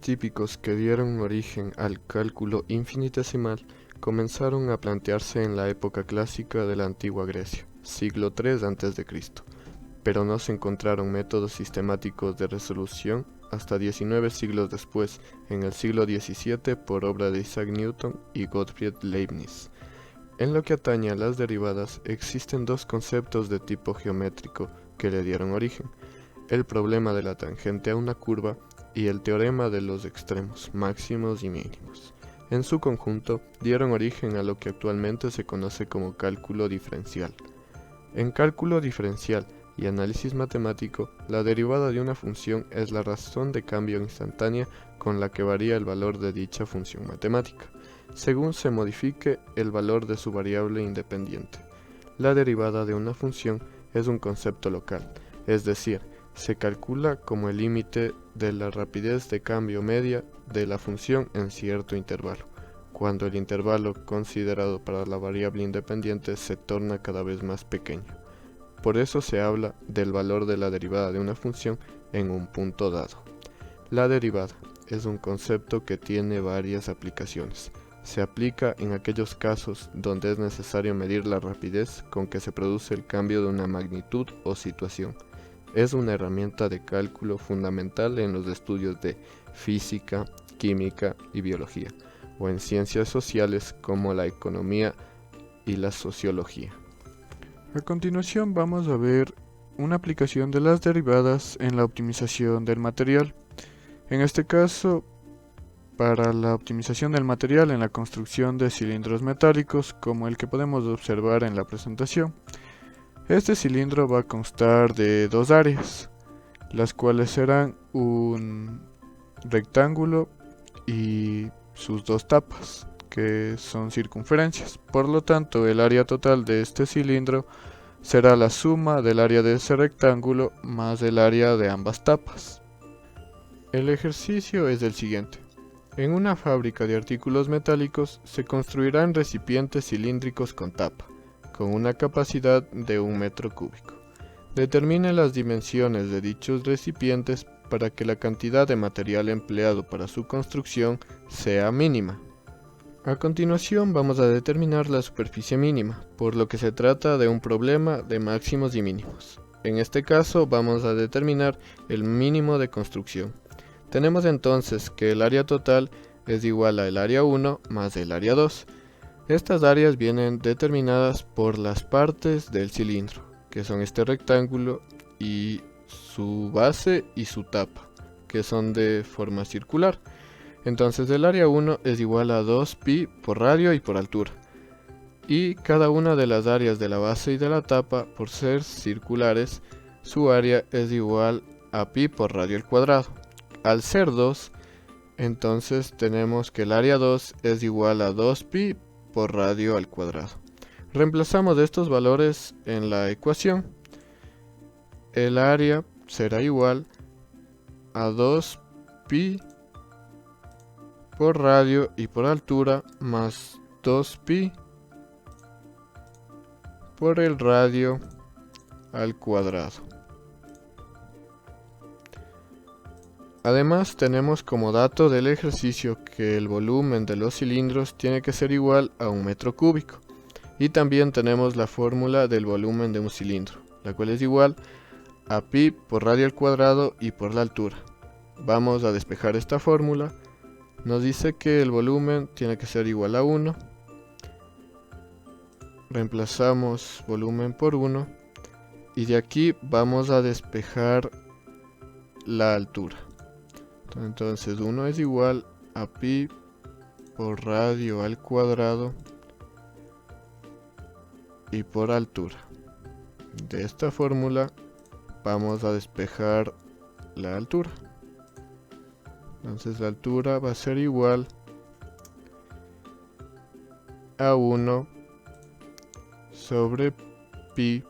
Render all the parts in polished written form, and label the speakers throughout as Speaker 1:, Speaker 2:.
Speaker 1: problemas típicos que dieron origen al cálculo infinitesimal comenzaron a plantearse en la época clásica de la antigua Grecia, siglo III a.C., pero no se encontraron métodos sistemáticos de resolución hasta 19 siglos después, en el siglo XVII, por obra de Isaac Newton y Gottfried Leibniz. En lo que atañe a las derivadas, existen dos conceptos de tipo geométrico que le dieron origen: el problema de la tangente a una curva y el teorema de los extremos máximos y mínimos. En su conjunto, dieron origen a lo que actualmente se conoce como cálculo diferencial. En cálculo diferencial y análisis matemático, la derivada de una función es la razón de cambio instantánea con la que varía el valor de dicha función matemática, según se modifique el valor de su variable independiente. La derivada de una función es un concepto local, es decir, se calcula como el límite de la rapidez de cambio media de la función en cierto intervalo, cuando el intervalo considerado para la variable independiente se torna cada vez más pequeño. Por eso se habla del valor de la derivada de una función en un punto dado. La derivada es un concepto que tiene varias aplicaciones. Se aplica en aquellos casos donde es necesario medir la rapidez con que se produce el cambio de una magnitud o situación. Es una herramienta de cálculo fundamental en los estudios de física, química y biología, o en ciencias sociales como la economía y la sociología.
Speaker 2: A continuación vamos a ver una aplicación de las derivadas en la optimización del material. En este caso, para la optimización del material en la construcción de cilindros metálicos, como el que podemos observar en la presentación. Este cilindro va a constar de dos áreas, las cuales serán un rectángulo y sus dos tapas, que son circunferencias. Por lo tanto, el área total de este cilindro será la suma del área de ese rectángulo más el área de ambas tapas. El ejercicio es el siguiente. En una fábrica de artículos metálicos se construirán recipientes cilíndricos con tapa, con una capacidad de 1 metro cúbico. Determine las dimensiones de dichos recipientes para que la cantidad de material empleado para su construcción sea mínima. A continuación vamos a determinar la superficie mínima, por lo que se trata de un problema de máximos y mínimos. En este caso vamos a determinar el mínimo de construcción. Tenemos entonces que el área total es igual al área 1 más el área 2. Estas áreas vienen determinadas por las partes del cilindro, que son este rectángulo y su base y su tapa, que son de forma circular. Entonces el área 1 es igual a 2pi por radio y por altura. Y cada una de las áreas de la base y de la tapa, por ser circulares, su área es igual a pi por radio al cuadrado. Al ser 2, entonces tenemos que el área 2 es igual a 2pi por radio al cuadrado. Reemplazamos estos valores en la ecuación. El área será igual a 2pi por radio y por altura más 2pi por el radio al cuadrado. Además, tenemos como dato del ejercicio que el volumen de los cilindros tiene que ser igual a 1 metro cúbico. Y también tenemos la fórmula del volumen de un cilindro, la cual es igual a pi por radio al cuadrado y por la altura. Vamos a despejar esta fórmula. Nos dice que el volumen tiene que ser igual a 1. Reemplazamos volumen por 1. Y de aquí vamos a despejar la altura. Entonces 1 es igual a pi por radio al cuadrado y por altura. De esta fórmula vamos a despejar la altura. Entonces la altura va a ser igual a 1 sobre pi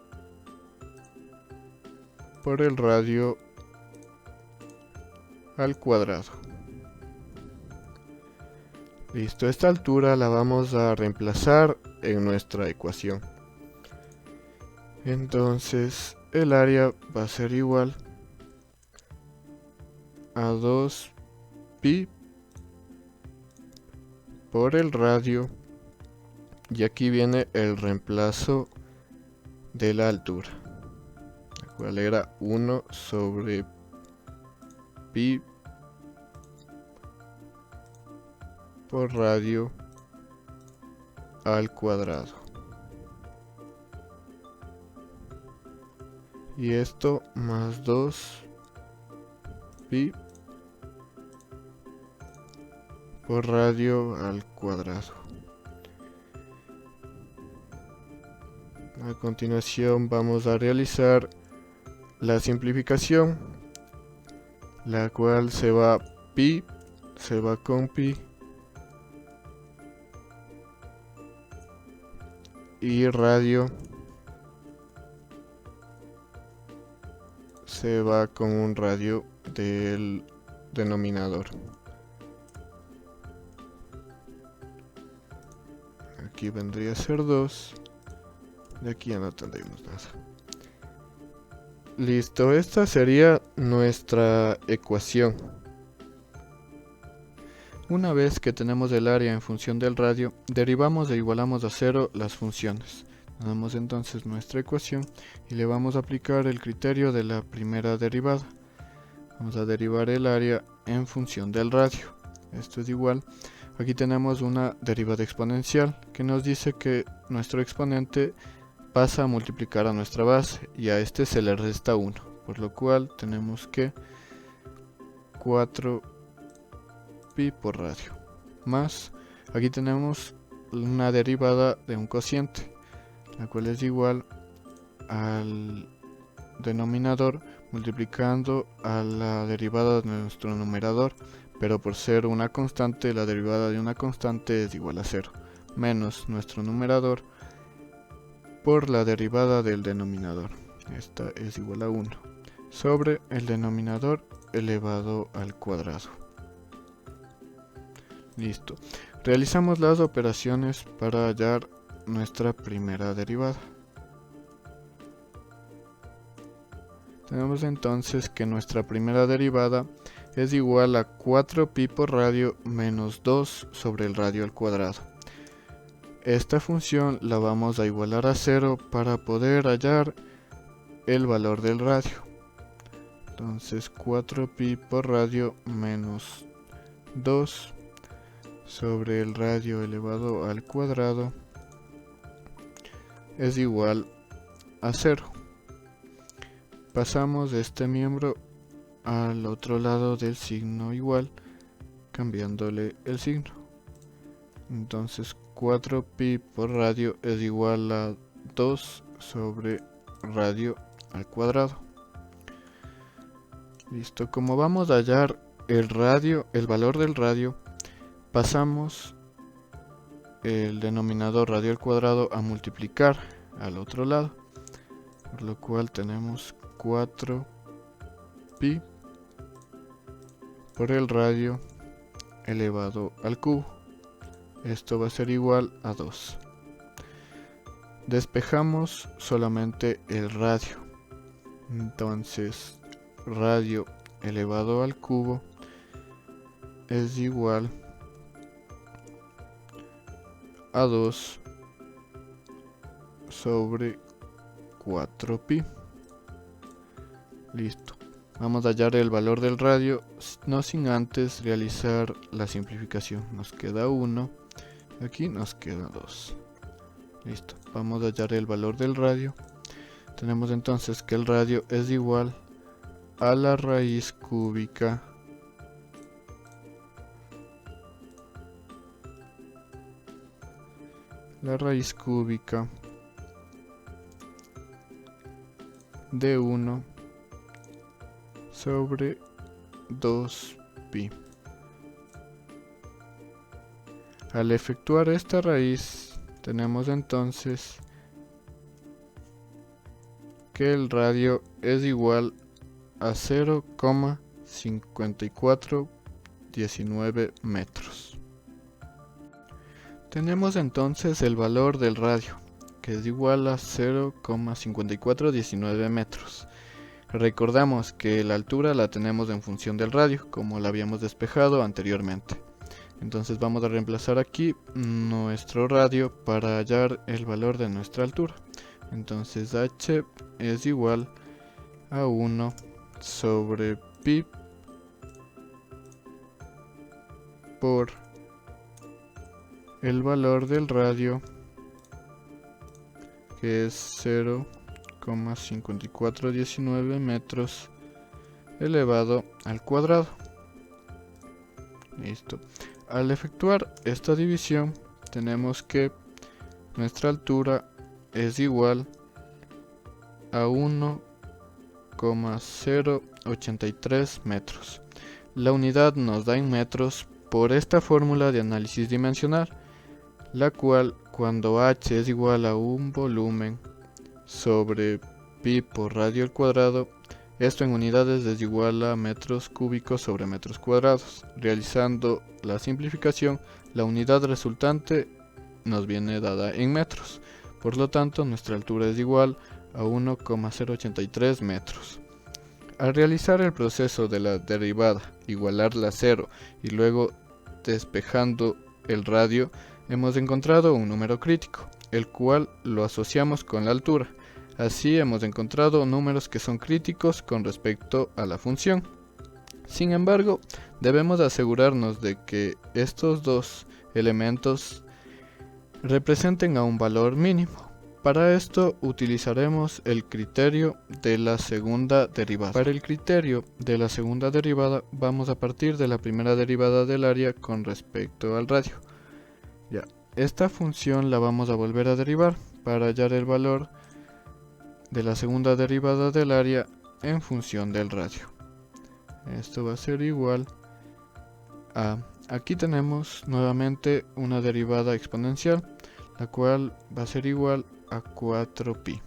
Speaker 2: por el radio al cuadrado. Listo, esta altura la vamos a reemplazar en nuestra ecuación. Entonces el área va a ser igual a 2 pi por el radio, y aquí viene el reemplazo de la altura, la cual era 1 sobre pi por radio al cuadrado. Y esto más 2 pi por radio al cuadrado. A continuación vamos a realizar la simplificación, la cual se va con pi y radio se va con un radio del denominador. Aquí vendría a ser 2. De aquí ya no tendremos nada. Listo, esta sería nuestra ecuación. Una vez que tenemos el área en función del radio, derivamos e igualamos a 0 las funciones. Tenemos entonces nuestra ecuación y le vamos a aplicar el criterio de la primera derivada. Vamos a derivar el área en función del radio. Esto es igual. Aquí tenemos una derivada exponencial que nos dice que nuestro exponente pasa a multiplicar a nuestra base y a este se le resta 1, por lo cual tenemos que 4 pi por radio, más aquí tenemos una derivada de un cociente, la cual es igual al denominador multiplicando a la derivada de nuestro numerador, pero por ser una constante, la derivada de una constante es igual a 0, menos nuestro numerador por la derivada del denominador, esta es igual a 1, sobre el denominador elevado al cuadrado. Listo. Realizamos las operaciones para hallar nuestra primera derivada. Tenemos entonces que nuestra primera derivada es igual a 4 pi por radio menos 2 sobre el radio al cuadrado. Esta función la vamos a igualar a 0 para poder hallar el valor del radio. Entonces 4 pi por radio menos 2 sobre el radio elevado al cuadrado es igual a 0. Pasamos este miembro al otro lado del signo igual, cambiándole el signo. Entonces 4 pi por radio es igual a 2 sobre radio al cuadrado. Listo, como vamos a hallar el valor del radio, pasamos el denominador radio al cuadrado a multiplicar al otro lado, por lo cual tenemos 4 pi por el radio elevado al cubo. Esto va a ser igual a 2. Despejamos solamente el radio. Entonces, radio elevado al cubo es igual a 2 sobre 4 pi. Listo. Vamos a hallar el valor del radio, no sin antes realizar la simplificación. Nos queda 1. Aquí nos queda 2. Listo. Vamos a hallar el valor del radio. Tenemos entonces que el radio es igual a la raíz cúbica de 1 sobre 2 pi. Al efectuar esta raíz, tenemos entonces que el radio es igual a 0,5419 metros. Tenemos entonces el valor del radio, que es igual a 0,5419 metros. Recordamos que la altura la tenemos en función del radio, como la habíamos despejado anteriormente. Entonces vamos a reemplazar aquí nuestro radio para hallar el valor de nuestra altura. Entonces h es igual a 1 sobre pi por el valor del radio, que es 0,5419 metros elevado al cuadrado. Listo. Al efectuar esta división, tenemos que nuestra altura es igual a 1,083 metros. La unidad nos da en metros por esta fórmula de análisis dimensional, la cual, cuando h es igual a un volumen sobre pi por radio al cuadrado, esto en unidades es igual a metros cúbicos sobre metros cuadrados. Realizando la simplificación, la unidad resultante nos viene dada en metros. Por lo tanto, nuestra altura es igual a 1,083 metros. Al realizar el proceso de la derivada, igualarla a 0 y luego despejando el radio, hemos encontrado un número crítico, el cual lo asociamos con la altura. Así hemos encontrado números que son críticos con respecto a la función. Sin embargo, debemos asegurarnos de que estos dos elementos representen a un valor mínimo. Para esto utilizaremos el criterio de la segunda derivada. Para el criterio de la segunda derivada vamos a partir de la primera derivada del área con respecto al radio. Esta función la vamos a volver a derivar para hallar el valor de la segunda derivada del área en función del radio. Esto va a ser igual a... Aquí tenemos nuevamente una derivada exponencial, la cual va a ser igual a 4pi.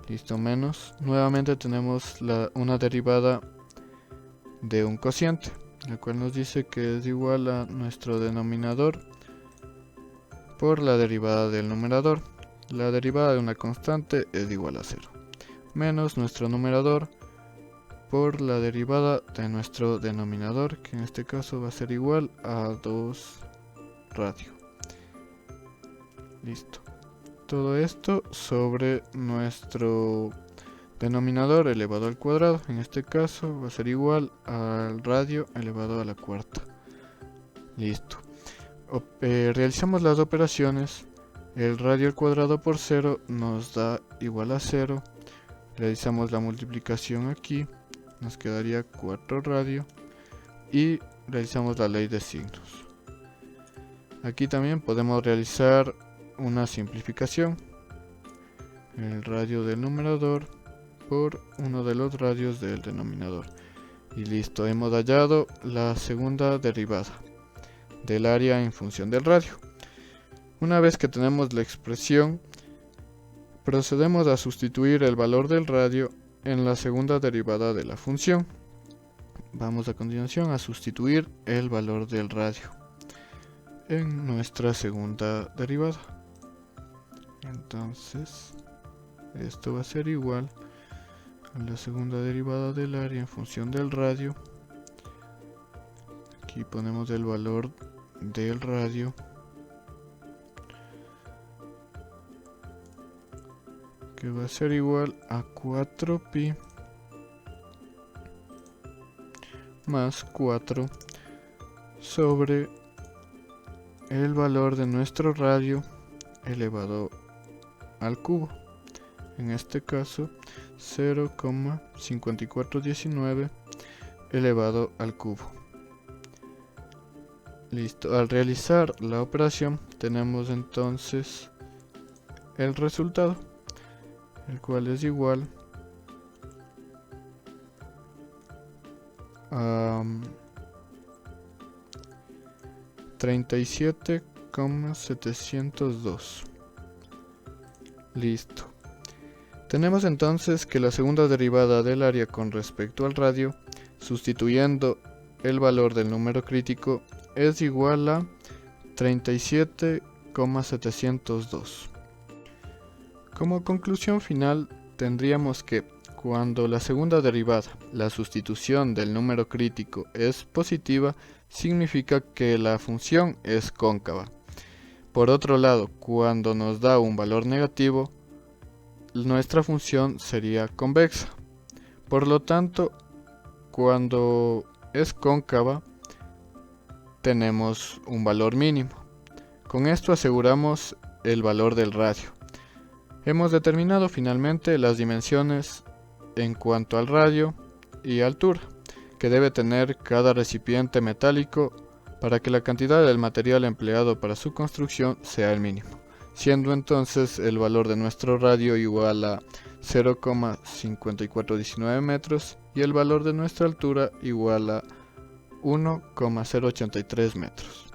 Speaker 2: Listo, menos. Nuevamente tenemos una derivada de un cociente, la cual nos dice que es igual a nuestro denominador por la derivada del numerador. La derivada de una constante es igual a 0, menos nuestro numerador por la derivada de nuestro denominador, que en este caso va a ser igual a 2 radio. Listo. Todo esto sobre nuestro denominador elevado al cuadrado. En este caso va a ser igual al radio elevado a la cuarta. Listo. Realizamos las operaciones. El radio al cuadrado por 0 nos da igual a 0. Realizamos la multiplicación aquí. Nos quedaría 4 radio. Y realizamos la ley de signos. Aquí también podemos realizar una simplificación. El radio del numerador por uno de los radios del denominador. Y listo, hemos hallado la segunda derivada del área en función del radio. Una vez que tenemos la expresión, procedemos a sustituir el valor del radio en la segunda derivada de la función. Vamos a continuación a sustituir el valor del radio en nuestra segunda derivada. Entonces, esto va a ser igual a la segunda derivada del área en función del radio. Aquí ponemos el valor del radio que va a ser igual a 4pi más 4 sobre el valor de nuestro radio elevado al cubo. En este caso 0,5419 elevado al cubo. Listo, al realizar la operación tenemos entonces el resultado, el cual es igual a 37,702. Listo. Tenemos entonces que la segunda derivada del área con respecto al radio, sustituyendo el valor del número crítico, es igual a 37,702. Como conclusión final, tendríamos que Cuando la segunda derivada, la sustitución del número crítico, es positiva, significa que la función es cóncava. Por otro lado, cuando nos da un valor negativo, nuestra función sería convexa. Por lo tanto, cuando es cóncava, tenemos un valor mínimo. Con esto aseguramos el valor del radio. Hemos determinado finalmente las dimensiones en cuanto al radio y altura que debe tener cada recipiente metálico para que la cantidad del material empleado para su construcción sea el mínimo, siendo entonces el valor de nuestro radio igual a 0,5419 metros y el valor de nuestra altura igual a 1,083 metros.